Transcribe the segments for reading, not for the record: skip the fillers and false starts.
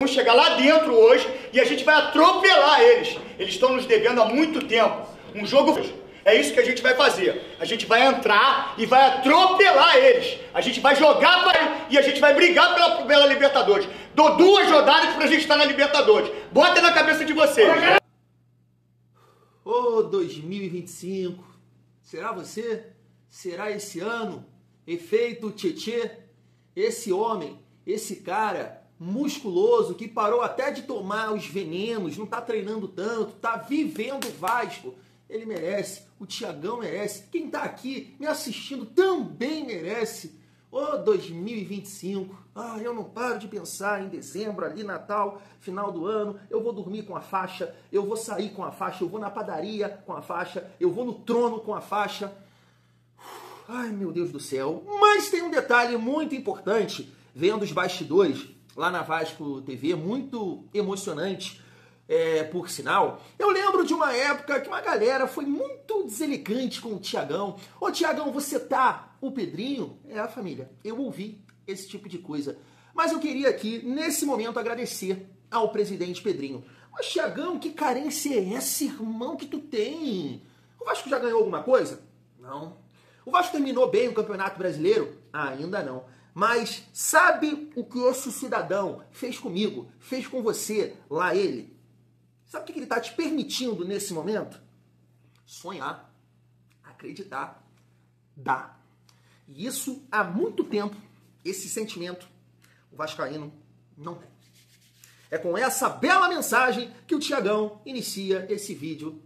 Vamos chegar lá dentro hoje e a gente vai atropelar eles. Eles estão nos devendo há muito tempo. Um jogo... É isso que a gente vai fazer. A gente vai entrar e vai atropelar eles. A gente vai jogar e a gente vai brigar pela Libertadores. Dou 2 rodadas pra gente estar na Libertadores. Bota na cabeça de vocês. Ô, 2025, será você? Será esse ano? Efeito Tietê? Esse homem, esse cara musculoso que parou até de tomar os venenos, não tá treinando tanto, tá vivendo o Vasco. Ele merece, o Thiagão merece, quem tá aqui me assistindo também merece. Ô, 2025, eu não paro de pensar em dezembro, ali, Natal, final do ano, eu vou dormir com a faixa, eu vou sair com a faixa, eu vou na padaria com a faixa, eu vou no trono com a faixa. Ai, meu Deus do céu. Mas tem um detalhe muito importante, vendo os bastidores lá na Vasco TV, muito emocionante, por sinal. Eu lembro de uma época que uma galera foi muito deselegante com o Thiagão. Ô, Thiagão, você tá o Pedrinho? A família, eu ouvi esse tipo de coisa. Mas eu queria aqui, nesse momento, agradecer ao presidente Pedrinho. Mas, Thiagão, que carência é essa, irmão, que tu tem? O Vasco já ganhou alguma coisa? Não. O Vasco terminou bem o Campeonato Brasileiro? Ainda não. Mas sabe o que esse cidadão fez comigo, fez com você, lá ele? Sabe o que ele está te permitindo nesse momento? Sonhar, acreditar, dar. E isso há muito tempo, esse sentimento, o vascaíno não tem. É com essa bela mensagem que o Thiagão inicia esse vídeo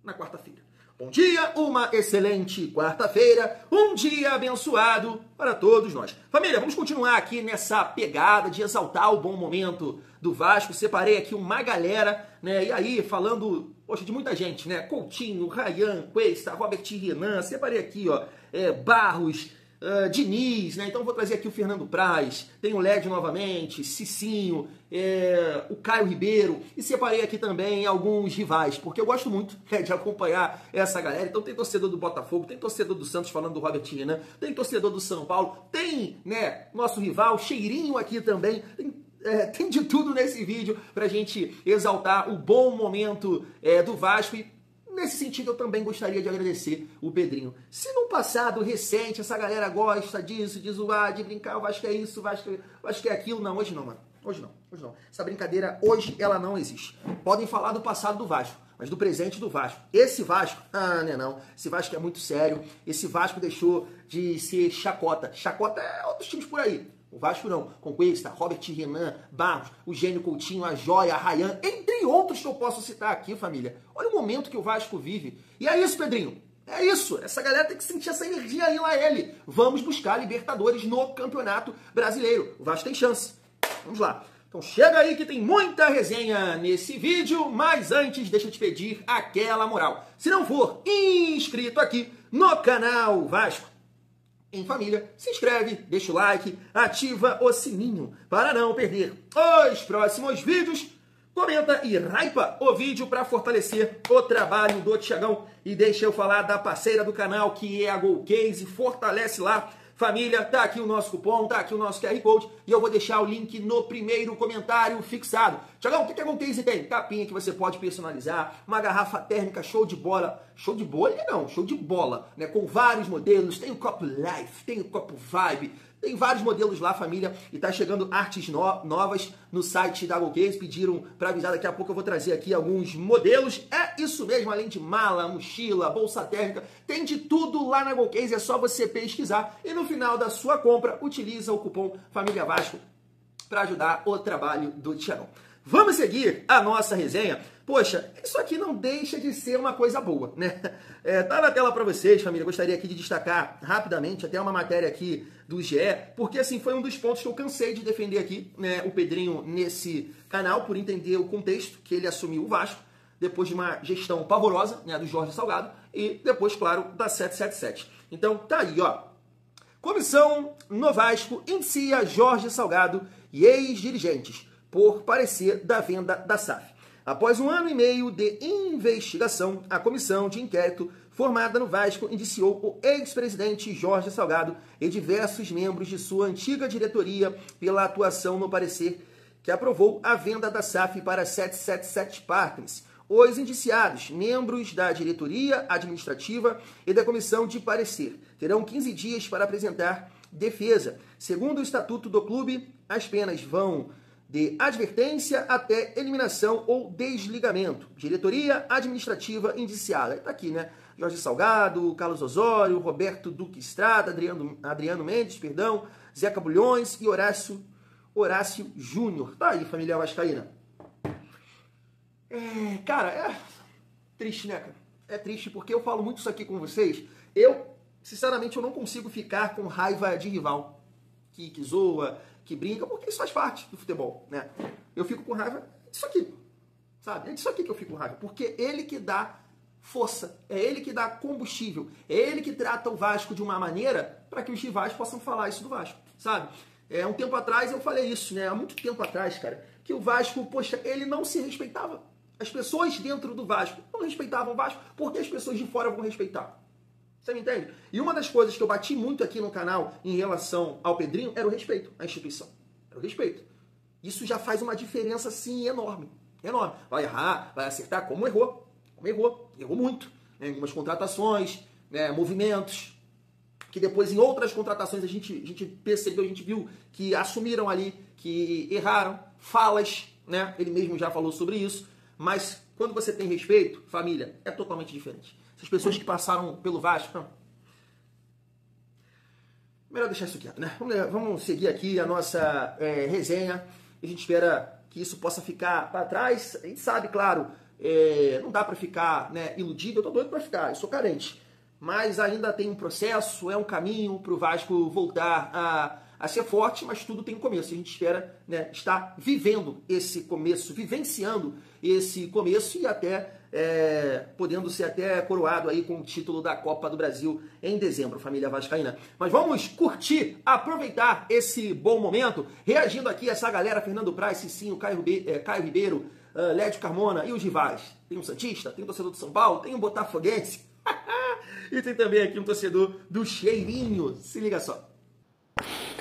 na quarta-feira. Bom dia, uma excelente quarta-feira, um dia abençoado para todos nós. Família, vamos continuar aqui nessa pegada de exaltar o bom momento do Vasco. Separei aqui uma galera, né, e aí falando, poxa, de muita gente, né, Coutinho, Ryan, Cuesta, Robert Renan, separei aqui, ó, Barros, Diniz, né? Então vou trazer aqui o Fernando Praz, tem o Led novamente, Cicinho, o Caio Ribeiro, e separei aqui também alguns rivais, porque eu gosto muito de acompanhar essa galera. Então tem torcedor do Botafogo, tem torcedor do Santos falando do Robert Renan, tem torcedor do São Paulo, tem, né, nosso rival Cheirinho aqui também, tem de tudo nesse vídeo pra gente exaltar o bom momento do Vasco. E nesse sentido, eu também gostaria de agradecer o Pedrinho. Se no passado recente essa galera gosta disso, de zoar, de brincar, o Vasco é isso, o Vasco é aquilo, não, hoje não, mano. Hoje não. Essa brincadeira, hoje, ela não existe. Podem falar do passado do Vasco, mas do presente do Vasco. Esse Vasco, não. Esse Vasco é muito sério. Esse Vasco deixou de ser chacota. Chacota é outros times por aí. O Vasco não. Conquista, Robert Renan, Barros, o Gênio Coutinho, a Joia, a Ryan, entre outros que eu posso citar aqui, família. Olha o momento que o Vasco vive. E é isso, Pedrinho. É isso. Essa galera tem que sentir essa energia aí lá ele. Vamos buscar Libertadores no Campeonato Brasileiro. O Vasco tem chance. Vamos lá. Então chega aí que tem muita resenha nesse vídeo, mas antes deixa eu te pedir aquela moral. Se não for inscrito aqui no canal Vasco em Família, se inscreve, deixa o like, ativa o sininho para não perder os próximos vídeos. Comenta e hypa o vídeo para fortalecer o trabalho do Thiagão. E deixa eu falar da parceira do canal, que é a Golcase. Fortalece lá. Família, tá aqui o nosso cupom, tá aqui o nosso QR Code e eu vou deixar o link no primeiro comentário fixado. Thiagão, o que a Golcase tem? Capinha que você pode personalizar, uma garrafa térmica show de bola. Show de bolha não, show de bola, né? Com vários modelos, tem o copo Life, tem o copo Vibe, tem vários modelos lá, família, e tá chegando artes novas no site da Golcase. Pediram para avisar, daqui a pouco eu vou trazer aqui alguns modelos. É isso mesmo, além de mala, mochila, bolsa térmica, tem de tudo lá na Golcase, é só você pesquisar e no final da sua compra utiliza o cupom Família Vasco para ajudar o trabalho do Thiagão. Vamos seguir a nossa resenha. Poxa, isso aqui não deixa de ser uma coisa boa, né? Tá na tela para vocês, família. Gostaria aqui de destacar rapidamente até uma matéria aqui do GE, porque assim foi um dos pontos que eu cansei de defender aqui, né, o Pedrinho nesse canal, por entender o contexto que ele assumiu o Vasco, depois de uma gestão pavorosa, né, do Jorge Salgado, e depois, claro, da 777. Então, tá aí, ó. Comissão no Vasco inicia Jorge Salgado e ex-dirigentes por parecer da venda da SAF. Após 1 ano e meio de investigação, a comissão de inquérito formada no Vasco indiciou o ex-presidente Jorge Salgado e diversos membros de sua antiga diretoria pela atuação no parecer que aprovou a venda da SAF para 777 Partners. Os indiciados, membros da diretoria administrativa e da comissão de parecer, terão 15 dias para apresentar defesa. Segundo o estatuto do clube, as penas vão de advertência até eliminação ou desligamento. Diretoria administrativa indiciada. Está aqui, né? Jorge Salgado, Carlos Osório, Roberto Duque Estrada, Adriano Mendes, Zeca Bulhões e Horácio Júnior. Tá aí, família vascaína. Cara, é triste, né, cara? É triste porque eu falo muito isso aqui com vocês. Sinceramente, eu não consigo ficar com raiva de rival que zoa, que brinca, porque isso faz parte do futebol, né? Eu fico com raiva disso aqui, sabe? É disso aqui que eu fico com raiva, porque ele que dá força, é ele que dá combustível, é ele que trata o Vasco de uma maneira para que os rivais possam falar isso do Vasco, sabe? Um tempo atrás eu falei isso, né? Há muito tempo atrás, cara, que o Vasco, poxa, ele não se respeitava. As pessoas dentro do Vasco não respeitavam o Vasco, porque as pessoas de fora vão respeitar. Você me entende? E uma das coisas que eu bati muito aqui no canal em relação ao Pedrinho era o respeito à instituição. Era o respeito. Isso já faz uma diferença, sim, enorme. Enorme. Vai errar, vai acertar, como errou. Como errou. Errou muito. Em algumas contratações, movimentos, que depois em outras contratações a gente percebeu, a gente viu que assumiram ali, que erraram. Falas, né? Ele mesmo já falou sobre isso. Mas quando você tem respeito, família, é totalmente diferente. Essas pessoas que passaram pelo Vasco, não. Melhor deixar isso quieto, né? Vamos seguir aqui a nossa resenha. A gente espera que isso possa ficar para trás. A gente sabe, claro, não dá para ficar, né, iludido. Eu tô doido para ficar, eu sou carente. Mas ainda tem um processo, é um caminho para o Vasco voltar a ser forte, mas tudo tem um começo. A gente espera, né, estar vivendo esse começo, vivenciando esse começo e até podendo ser até coroado aí com o título da Copa do Brasil em dezembro, família vascaína. Mas vamos curtir, aproveitar esse bom momento, reagindo aqui a essa galera, Fernando Praz, Cicinho, Caio Ribeiro, Lédio Carmona e os rivais. Tem um santista, tem um torcedor do São Paulo, tem um botafoguense e tem também aqui um torcedor do Cheirinho. Se liga só.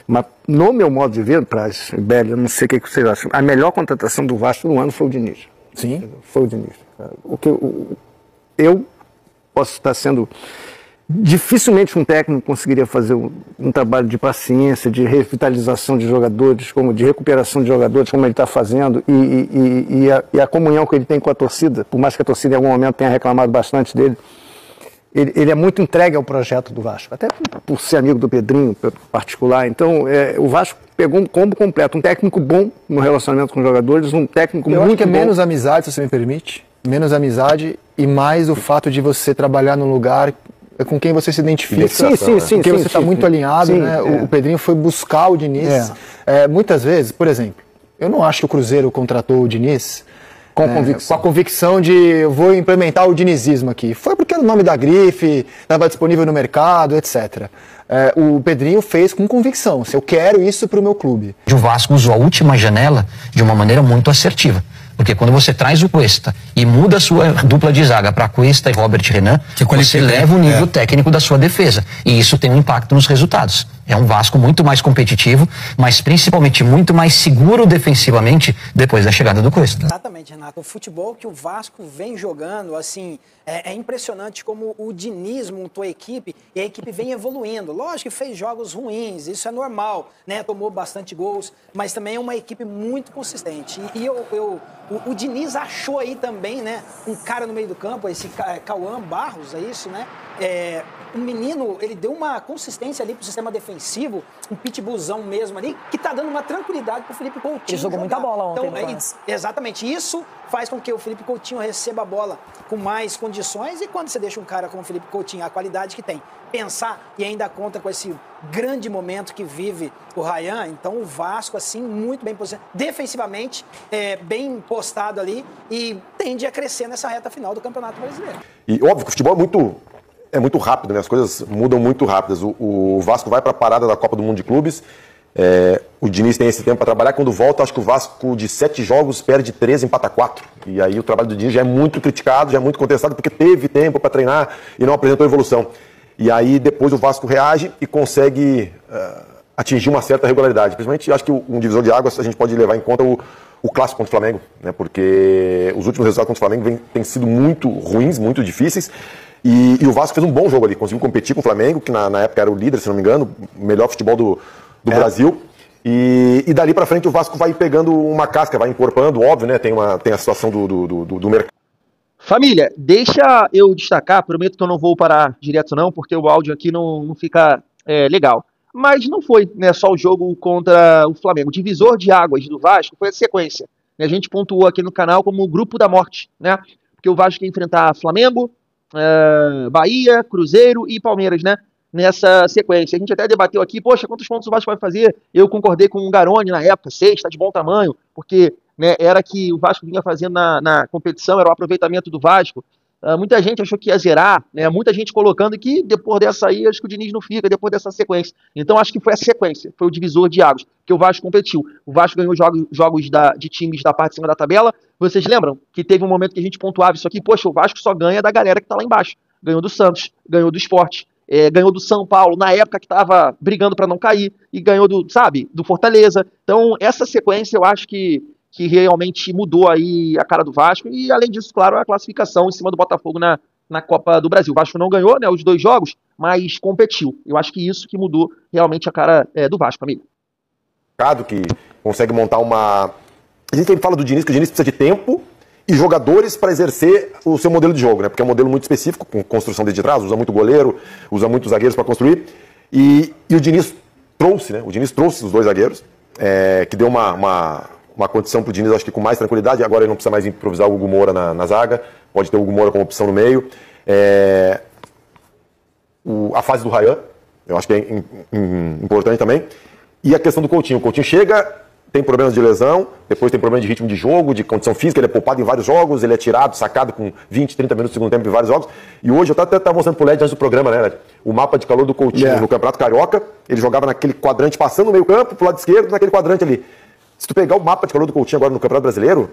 Mas no meu modo de ver, Praz, Belli, eu não sei o que vocês acham, a melhor contratação do Vasco no ano foi o Diniz. Sim. Foi o Diniz. Eu posso estar sendo... Dificilmente um técnico conseguiria fazer um trabalho de paciência, de revitalização de jogadores, de recuperação de jogadores, como ele está fazendo, e a comunhão que ele tem com a torcida, por mais que a torcida em algum momento tenha reclamado bastante dele, ele é muito entregue ao projeto do Vasco, até por ser amigo do Pedrinho, particular. Então, o Vasco pegou um combo completo, um técnico bom no relacionamento com os jogadores, um técnico muito bom. Eu acho que é menos amizade, se você me permite, menos amizade e mais o fato de você trabalhar num lugar com quem você se identifica, com quem você está muito alinhado, né? O Pedrinho foi buscar o Diniz. Muitas vezes, por exemplo, eu não acho que o Cruzeiro contratou o Diniz com a convicção de eu vou implementar o dinizismo aqui. Foi porque o nome da grife estava disponível no mercado, etc. O Pedrinho fez com convicção. Se eu quero isso para o meu clube. O Vasco usou a última janela de uma maneira muito assertiva. Porque quando você traz o Cuesta e muda a sua dupla de zaga para Cuesta e Robert Renan, você leva o nível técnico da sua defesa. E isso tem um impacto nos resultados. É um Vasco muito mais competitivo, mas principalmente muito mais seguro defensivamente depois da chegada do Cuesta. Exatamente, Renato. O futebol que o Vasco vem jogando, assim, é impressionante como o Diniz montou a equipe e a equipe vem evoluindo. Lógico que fez jogos ruins, isso é normal, né? Tomou bastante gols, mas também é uma equipe muito consistente. E o Diniz achou aí também, né, um cara no meio do campo, esse Cauã Barros, é isso, né? Um menino, ele deu uma consistência ali pro sistema defensivo, um pitbullzão mesmo ali, que tá dando uma tranquilidade pro Felipe Coutinho. Ele jogou muita bola ontem. Então, exatamente, isso faz com que o Felipe Coutinho receba a bola com mais condições e quando você deixa um cara como o Felipe Coutinho, a qualidade que tem, pensar e ainda conta com esse grande momento que vive o Rayan, então o Vasco, assim, muito bem posicionado, defensivamente, bem postado ali e tende a crescer nessa reta final do Campeonato Brasileiro. E óbvio que o futebol é muito rápido, né? As coisas mudam muito rápidas. O Vasco vai para a parada da Copa do Mundo de Clubes, o Diniz tem esse tempo para trabalhar, quando volta, acho que o Vasco de 7 jogos perde 3, empata 4. E aí o trabalho do Diniz já é muito criticado, já é muito contestado, porque teve tempo para treinar e não apresentou evolução. E aí depois o Vasco reage e consegue atingir uma certa regularidade. Principalmente, acho que um divisor de águas a gente pode levar em conta o clássico contra o Flamengo, né? Porque os últimos resultados contra o Flamengo têm sido muito ruins, muito difíceis. E o Vasco fez um bom jogo ali, conseguiu competir com o Flamengo, que na época era o líder, se não me engano, o melhor futebol do Brasil. E dali pra frente o Vasco vai pegando uma casca, vai encorpando, óbvio, né? Tem a situação do mercado. Família, deixa eu destacar, prometo que eu não vou parar direto não, porque o áudio aqui não fica legal. Mas não foi, né, só o jogo contra o Flamengo. O divisor de águas do Vasco foi a sequência. A gente pontuou aqui no canal como o grupo da morte, né? Porque o Vasco ia enfrentar Flamengo, Bahia, Cruzeiro e Palmeiras, né? Nessa sequência. A gente até debateu aqui, poxa, quantos pontos o Vasco vai fazer? Eu concordei com o Garoni na época, 6, tá de bom tamanho, porque, né, era que o Vasco vinha fazendo na competição, era o aproveitamento do Vasco. Muita gente achou que ia zerar, né? Muita gente colocando que depois dessa aí, acho que o Diniz não fica, depois dessa sequência. Então acho que foi a sequência, foi o divisor de águas, que o Vasco competiu. O Vasco ganhou jogos de times da parte de cima da tabela. Vocês lembram que teve um momento que a gente pontuava isso aqui, poxa, o Vasco só ganha da galera que tá lá embaixo. Ganhou do Santos, ganhou do Sport, ganhou do São Paulo, na época que estava brigando para não cair, e ganhou do Fortaleza. Então essa sequência eu acho que realmente mudou aí a cara do Vasco, e além disso, claro, a classificação em cima do Botafogo na Copa do Brasil. O Vasco não ganhou, né, os 2 jogos, mas competiu. Eu acho que isso que mudou realmente a cara do Vasco, amigo. Que consegue montar uma... A gente sempre fala do Diniz, que o Diniz precisa de tempo e jogadores para exercer o seu modelo de jogo, né, porque é um modelo muito específico, com construção desde trás, usa muito goleiro, usa muitos zagueiros para construir, e o Diniz trouxe, né, os 2 zagueiros, que deu uma condição para o Diniz, acho que com mais tranquilidade. Agora ele não precisa mais improvisar o Hugo Moura na zaga, pode ter o Hugo Moura como opção no meio. A fase do Ryan, eu acho que é importante também. E a questão do Coutinho. O Coutinho chega, tem problemas de lesão, depois tem problema de ritmo de jogo, de condição física, ele é poupado em vários jogos, ele é tirado, sacado com 20, 30 minutos do segundo tempo em vários jogos. E hoje, eu até estava mostrando pro LED antes do programa, né, LED? O mapa de calor do Coutinho no Campeonato Carioca. Ele jogava naquele quadrante, passando no meio campo, pro lado esquerdo, naquele quadrante ali. Se tu pegar o mapa de calor do Coutinho agora no Campeonato Brasileiro,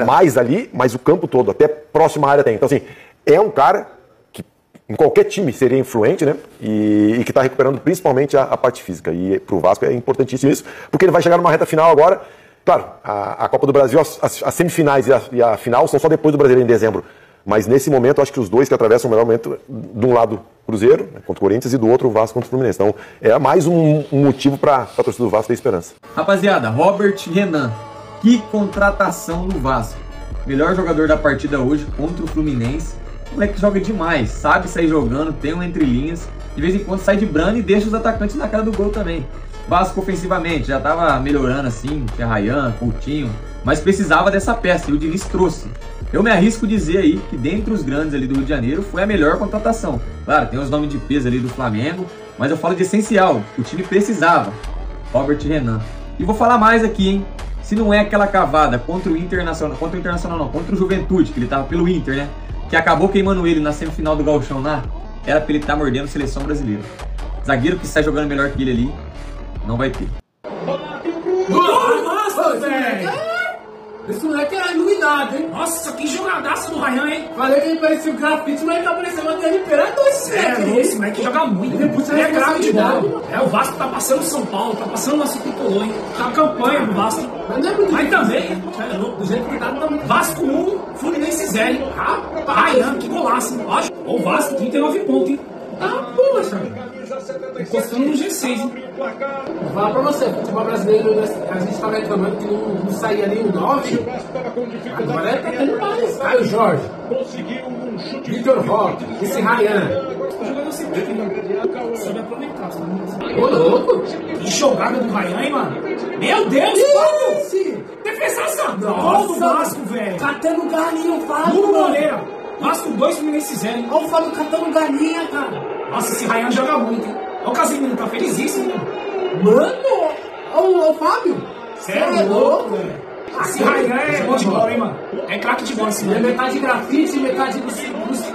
mais ali, mas o campo todo, até próxima área tem. Então, assim, é um cara que em qualquer time seria influente, né? E que está recuperando principalmente a parte física. E pro Vasco é importantíssimo isso, porque ele vai chegar numa reta final agora. Claro, a Copa do Brasil, as semifinais e a final são só depois do Brasileiro, em dezembro. Mas nesse momento, acho que os 2 que atravessam o melhor momento, de um lado Cruzeiro, né, contra o Corinthians, e do outro o Vasco contra o Fluminense. Então é mais um motivo para a torcida do Vasco ter esperança. Rapaziada, Robert Renan, que contratação do Vasco. Melhor jogador da partida hoje contra o Fluminense. O moleque joga demais, sabe sair jogando, tem um entre linhas. De vez em quando sai de brano e deixa os atacantes na cara do gol também. Vasco ofensivamente já estava melhorando assim, tinha Ryan, Coutinho, mas precisava dessa peça e o Diniz trouxe. Eu me arrisco dizer aí que dentre os grandes ali do Rio de Janeiro foi a melhor contratação. Claro, tem os nomes de peso ali do Flamengo, mas eu falo de essencial, o time precisava. Robert Renan. E vou falar mais aqui, hein? Se não é aquela cavada contra o Internacional, contra o Juventude, que ele tava pelo Inter, né? Que acabou queimando ele na semifinal do Gauchão lá, era pra ele estar mordendo a seleção brasileira. Zagueiro que sai jogando melhor que ele ali, não vai ter. Nossa, velho! Esse moleque é iluminado, hein? Nossa, que jogadaça do Ryan, hein? Falei que ele parecia um grafite, mas ele tá parecendo uma Imperador, esse moleque joga muito. Ele é grave de bola. O Vasco tá passando São Paulo, tá passando nosso tricolor, hein? Tá a campanha do Vasco. Mas também, do jeito que tá, Vasco 1, Fluminense 0. Ryan, que golaço, hein? O Vasco, 39 pontos, hein? Poxa, encostando no G6, hein? Vou falar pra você, o futebol brasileiro, a gente tava reclamando que não saía nem o 9. Agora tá tendo mais. Caio Jorge, Vitor Roque, esse Ryan. Tô jogando assim, sabe aproveitar, sabe? Ô, louco! Que jogada do Ryan, hein, mano? Meu Deus, mano! Defesação! Gol do Vasco, velho! Catando galinha, o Fábio! Bruno Moreira! Vasco 2, Fluminense 0, hein? Olha o Fábio catando galinha, cara! Nossa, esse Ryan joga muito, hein? Olha o Casemiro, tá felizíssimo, né? Mano! Olha o Fábio! Sério, é louco, velho! Esse Ryan é bom de bola, hein, mano? É craque de bola, esse mano. É metade grafite, metade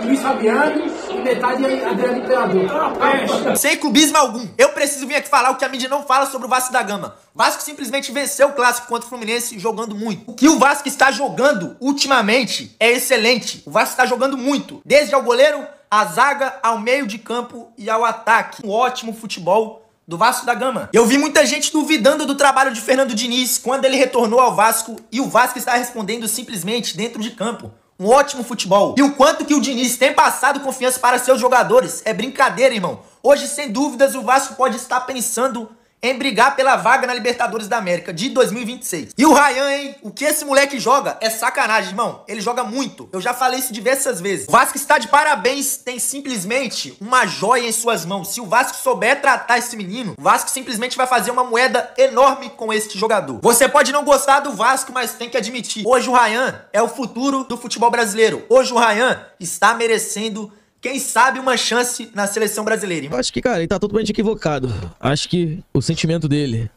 Luiz Fabiano e metade Adriano Imperador. Sem clubismo algum, eu preciso vir aqui falar o que a mídia não fala sobre o Vasco da Gama. O Vasco simplesmente venceu o clássico contra o Fluminense jogando muito. O que o Vasco está jogando ultimamente é excelente. O Vasco está jogando muito, desde ao goleiro, a zaga, ao meio de campo e ao ataque. Um ótimo futebol do Vasco da Gama. Eu vi muita gente duvidando do trabalho de Fernando Diniz quando ele retornou ao Vasco e o Vasco está respondendo simplesmente dentro de campo. Um ótimo futebol. E o quanto que o Diniz tem passado confiança para seus jogadores é brincadeira, irmão. Hoje, sem dúvidas, o Vasco pode estar pensando em brigar pela vaga na Libertadores da América de 2026. E o Ryan, hein? O que esse moleque joga é sacanagem, irmão. Ele joga muito. Eu já falei isso diversas vezes. O Vasco está de parabéns, tem simplesmente uma joia em suas mãos. Se o Vasco souber tratar esse menino, o Vasco simplesmente vai fazer uma moeda enorme com este jogador. Você pode não gostar do Vasco, mas tem que admitir. Hoje o Ryan é o futuro do futebol brasileiro. Hoje o Ryan está merecendo, quem sabe, uma chance na seleção brasileira. Eu acho que, cara, ele tá totalmente equivocado. Acho que o sentimento dele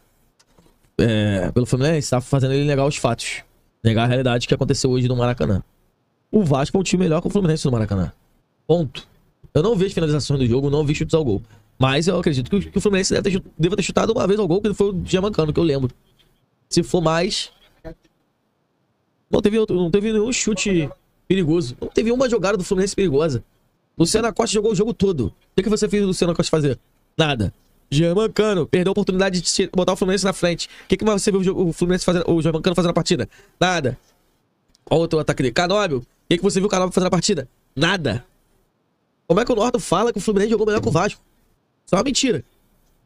pelo Fluminense tá fazendo ele negar os fatos. Negar a realidade que aconteceu hoje no Maracanã. O Vasco é um time melhor que o Fluminense no Maracanã. Ponto. Eu não vejo finalizações do jogo, não vi chutes ao gol. Mas eu acredito que o Fluminense deva ter chutado uma vez ao gol, que foi o Gianmancano, que eu lembro. Se for mais... Não teve nenhum chute perigoso. Não teve uma jogada do Fluminense perigosa. Luciano Costa jogou o jogo todo. O que você fez o Luciano Costa fazer? Nada. Gianmancano perdeu a oportunidade de botar o Fluminense na frente. O que você viu o Fluminense fazer, o Gianmancano fazer na partida? Nada. Olha o outro ataque dele. Canóbio. O que você viu o Canóbio fazer na partida? Nada. Como é que o Norton fala que o Fluminense jogou melhor que o Vasco? Isso é uma mentira.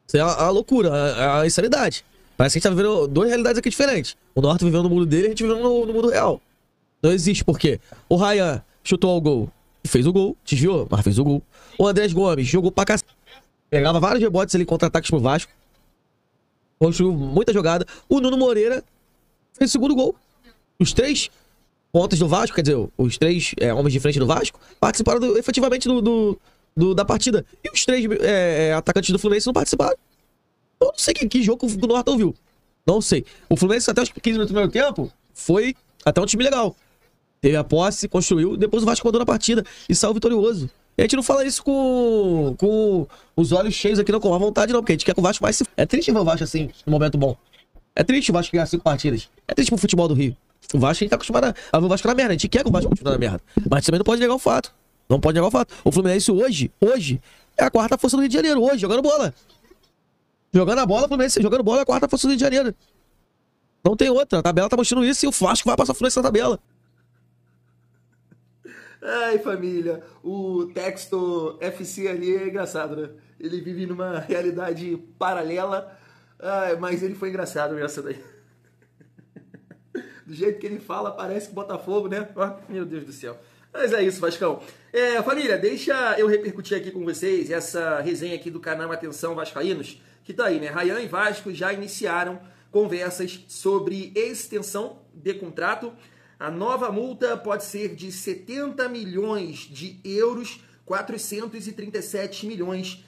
Isso é uma loucura, é uma insanidade. Parece que a gente tá vivendo duas realidades aqui diferentes. O Norton vivendo no mundo dele e a gente vivendo no mundo real. Não existe, por quê? O Ryan chutou ao gol. Fez o gol, desviou, mas fez o gol. O Andrés Gomes jogou pra cacete. Pegava vários rebotes ali, contra-ataques pro Vasco. Construiu muita jogada. O Nuno Moreira fez o segundo gol. Os 3 pontas do Vasco, quer dizer, os 3 homens de frente do Vasco, participaram efetivamente da partida. E os 3 atacantes do Fluminense não participaram. Eu não sei que jogo o Norton viu. Não sei. O Fluminense até os 15 minutos do primeiro tempo foi até um time legal. Teve a posse, construiu, depois o Vasco mandou na partida e saiu vitorioso. E a gente não fala isso com os olhos cheios aqui, não, com a vontade não, porque a gente quer que o Vasco vai se... É triste ver o Vasco assim, no momento bom. É triste o Vasco ganhar 5 partidas. É triste pro futebol do Rio. O Vasco, a gente tá acostumado a ver o Vasco na merda. A gente quer que o Vasco continue na merda. Mas também não pode negar o fato. Não pode negar o fato. O Fluminense hoje, é a 4ª força do Rio de Janeiro. Hoje, jogando bola. Jogando a bola, o Fluminense jogando bola é a 4ª força do Rio de Janeiro. Não tem outra. A tabela tá mostrando isso e o Vasco vai passar o Fluminense na tabela. Ai, família, o Textor FC ali é engraçado, né? Ele vive numa realidade paralela, mas ele foi engraçado nessa daí. Do jeito que ele fala, parece que Botafogo, né? Meu Deus do céu. Mas é isso, Vascão. Família, deixa eu repercutir aqui com vocês essa resenha aqui do canal Atenção Vascaínos, que tá aí, né? Ryan e Vasco já iniciaram conversas sobre extensão de contrato. A nova multa pode ser de 70 milhões de euros, 437 milhões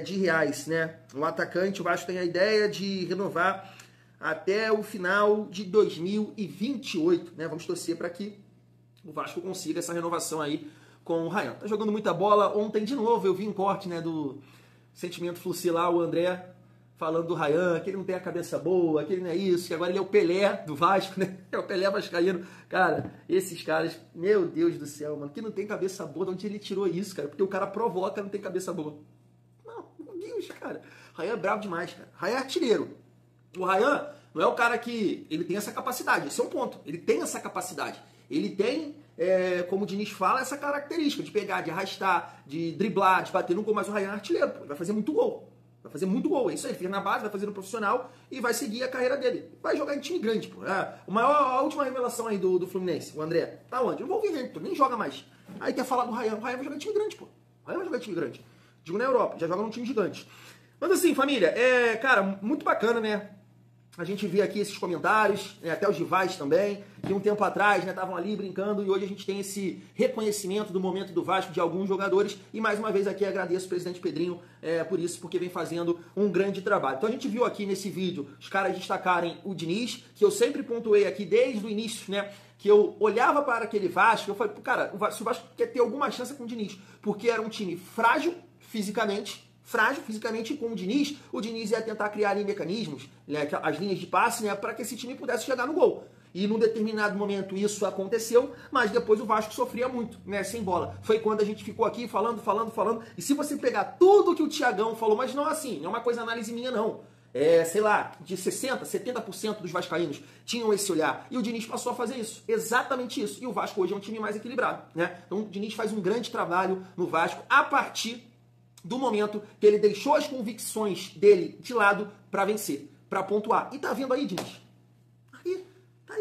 de reais, né? O atacante, o Vasco tem a ideia de renovar até o final de 2028, né? Vamos torcer para que o Vasco consiga essa renovação aí com o Ryan. Tá jogando muita bola. Ontem, de novo, eu vi um corte, né, do Sentimento Fluci lá, o André falando do Ryan, que ele não tem a cabeça boa, que ele não é isso, que agora ele é o Pelé do Vasco, né? É o Pelé vascaíno. Cara, esses caras, meu Deus do céu, mano, que não tem cabeça boa, de onde ele tirou isso, cara? Porque o cara provoca, não tem cabeça boa. Não, meu Deus, cara. Ryan é bravo demais, cara. Ryan é artilheiro. O Ryan não é o cara que... Ele tem essa capacidade, esse é um ponto. Ele tem essa capacidade. Ele tem, como o Diniz fala, essa característica de pegar, de arrastar, de driblar, de bater no gol. Mas o Ryan é artilheiro, pô. Ele vai fazer muito gol. Vai fazer muito gol, é isso aí. Ele fez na base, vai fazer no profissional e vai seguir a carreira dele. Vai jogar em time grande, pô. A última revelação aí do Fluminense, o André, tá onde? Não vou ver ele, nem joga mais. Aí quer falar do Ryan. O Ryan vai jogar em time grande, pô. O Ryan vai jogar em time grande. Digo na Europa, já joga num time gigante. Mas assim, família, cara, muito bacana, né? A gente vê aqui esses comentários, até os rivais também, que um tempo atrás, né, estavam ali brincando, e hoje a gente tem esse reconhecimento do momento do Vasco de alguns jogadores, e mais uma vez aqui agradeço o presidente Pedrinho por isso, porque vem fazendo um grande trabalho. Então a gente viu aqui nesse vídeo os caras destacarem o Diniz, que eu sempre pontuei aqui desde o início, né, que eu olhava para aquele Vasco, eu falei, cara, se o Vasco quer ter alguma chance com o Diniz, porque era um time frágil fisicamente com o Diniz ia tentar criar ali mecanismos, né, as linhas de passe, né, para que esse time pudesse chegar no gol. E num determinado momento isso aconteceu, mas depois o Vasco sofria muito, né, sem bola. Foi quando a gente ficou aqui falando. E se você pegar tudo que o Thiagão falou, mas não assim, não é uma coisa análise minha não. Sei lá, de 60%, 70% dos vascaínos tinham esse olhar. E o Diniz passou a fazer isso, exatamente isso. E o Vasco hoje é um time mais equilibrado, né? Então o Diniz faz um grande trabalho no Vasco a partir do momento que ele deixou as convicções dele de lado para vencer, para pontuar. E tá vendo aí, Diniz? Aí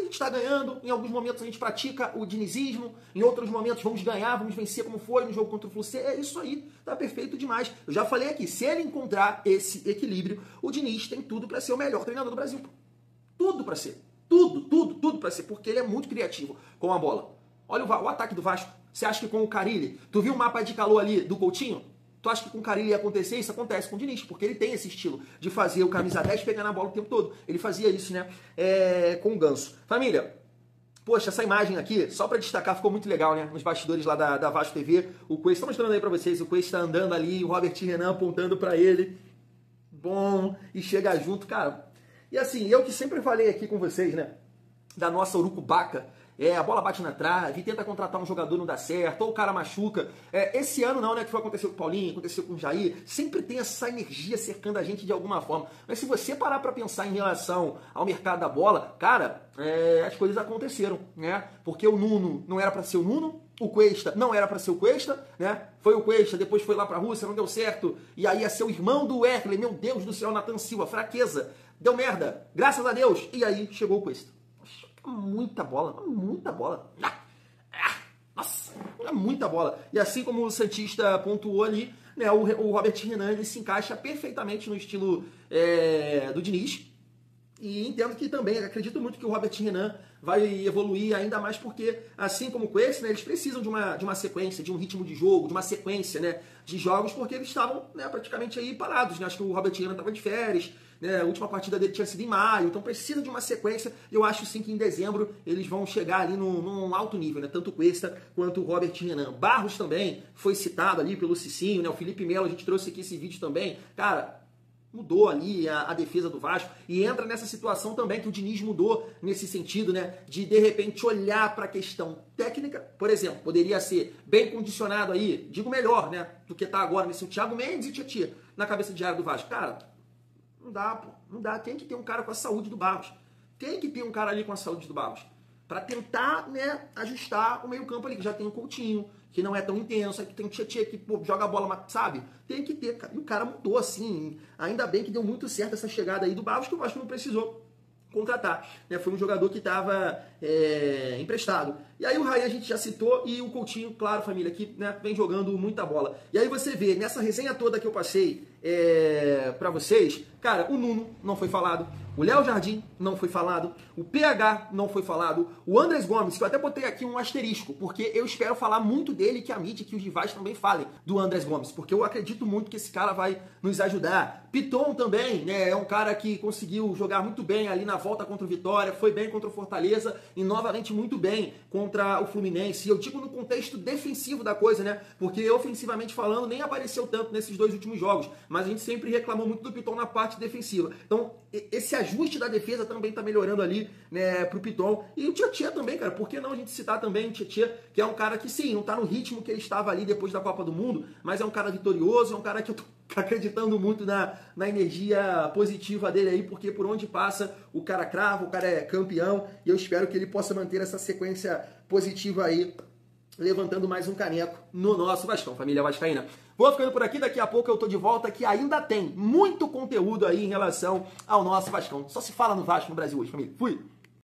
a gente está ganhando, em alguns momentos a gente pratica o dinizismo, em outros momentos vamos ganhar, vamos vencer como foi no jogo contra o Fluminense. É isso aí, tá perfeito demais. Eu já falei aqui, se ele encontrar esse equilíbrio, o Diniz tem tudo para ser o melhor treinador do Brasil. Tudo para ser. Tudo para ser, porque ele é muito criativo com a bola. Olha o ataque do Vasco. Você acha que com o Carille, tu viu o mapa de calor ali do Coutinho? Tu acha que com o Carille ia acontecer? Isso acontece com o Diniz, porque ele tem esse estilo de fazer o camisa 10 pegar na bola o tempo todo. Ele fazia isso, né, com o Ganso. Família, poxa, essa imagem aqui, só pra destacar, ficou muito legal, né? Nos bastidores lá da Vasco TV. O Cuesta, tô mostrando aí pra vocês, o Cuesta andando ali, o Robert Renan apontando pra ele. Bom, e chega junto, cara. E assim, eu que sempre falei aqui com vocês, né, da nossa urucubaca, a bola bate na trave, tenta contratar um jogador, não dá certo, ou o cara machuca. Esse ano não, né, que foi acontecer com o Paulinho, aconteceu com o Jair, sempre tem essa energia cercando a gente de alguma forma. Mas se você parar pra pensar em relação ao mercado da bola, cara, as coisas aconteceram, né? Porque o Nuno não era pra ser o Nuno, o Cuesta não era pra ser o Cuesta, né? Foi o Cuesta, depois foi lá pra Rússia, não deu certo, e aí ia ser o irmão do Erle, meu Deus do céu, Nathan Silva, fraqueza, deu merda, graças a Deus, e aí chegou o Cuesta. Muita bola. Nossa, muita bola. E assim como o Santista pontuou ali, né, o Robert Renan ele se encaixa perfeitamente no estilo do Diniz. E entendo que também, acredito muito que o Robert Renan vai evoluir ainda mais porque, assim como com esse, né, eles precisam de uma sequência, de um ritmo de jogo, de uma sequência, né, de jogos, porque eles estavam, né, praticamente aí parados. Né? Acho que o Robert Renan estava de férias, né, a última partida dele tinha sido em maio, então precisa de uma sequência. Eu acho sim que em dezembro eles vão chegar ali num alto nível, né, tanto o Cuesta quanto o Robert Renan. Barros também foi citado ali pelo Cicinho, né, o Felipe Melo, a gente trouxe aqui esse vídeo também. Cara, mudou ali a defesa do Vasco e entra nessa situação também que o Diniz mudou nesse sentido, né, de repente olhar para a questão técnica. Por exemplo, poderia ser bem condicionado aí, digo melhor, né, do que tá agora nesse o Thiago Mendes e Tietchan na cabeça de área do Vasco. Cara, não dá, pô, não dá. Tem que ter um cara com a saúde do Barros. Tem que ter um cara ali com a saúde do Barros para tentar, né, ajustar o meio-campo ali, que já tem o Coutinho, que não é tão intenso, que tem o Tietchan que joga a bola, sabe? Tem que ter, cara. E o cara mudou assim. Ainda bem que deu muito certo essa chegada aí do Barros, que o Vasco não precisou contratar. Né? Foi um jogador que estava emprestado. E aí o Raí a gente já citou e o Coutinho, claro, família, que, né, vem jogando muita bola. E aí você vê, nessa resenha toda que eu passei para vocês, cara, o Nuno não foi falado, o Léo Jardim não foi falado, o PH não foi falado, o Andrés Gomes, que eu até botei aqui um asterisco, porque eu espero falar muito dele, que a mídia, que os rivais também falem do Andrés Gomes, porque eu acredito muito que esse cara vai nos ajudar. Piton também, né, é um cara que conseguiu jogar muito bem ali na volta contra o Vitória, foi bem contra o Fortaleza e novamente muito bem contra o Fluminense. E eu digo no contexto defensivo da coisa, né, porque ofensivamente falando nem apareceu tanto nesses dois últimos jogos, mas a gente sempre reclamou muito do Piton na parte defensiva. Então, esse ajuste da defesa também tá melhorando ali, né, pro Piton. E o Tietchan também, cara, por que não a gente citar também o Tietchan, que é um cara que, sim, não tá no ritmo que ele estava ali depois da Copa do Mundo, mas é um cara vitorioso, é um cara que eu tô acreditando muito na energia positiva dele aí, porque por onde passa, o cara crava, o cara é campeão, e eu espero que ele possa manter essa sequência positiva aí, levantando mais um caneco no nosso Vascão, família vascaína. Vou ficando por aqui, daqui a pouco eu tô de volta, que ainda tem muito conteúdo aí em relação ao nosso Vascão. Só se fala no Vasco no Brasil hoje, família. Fui!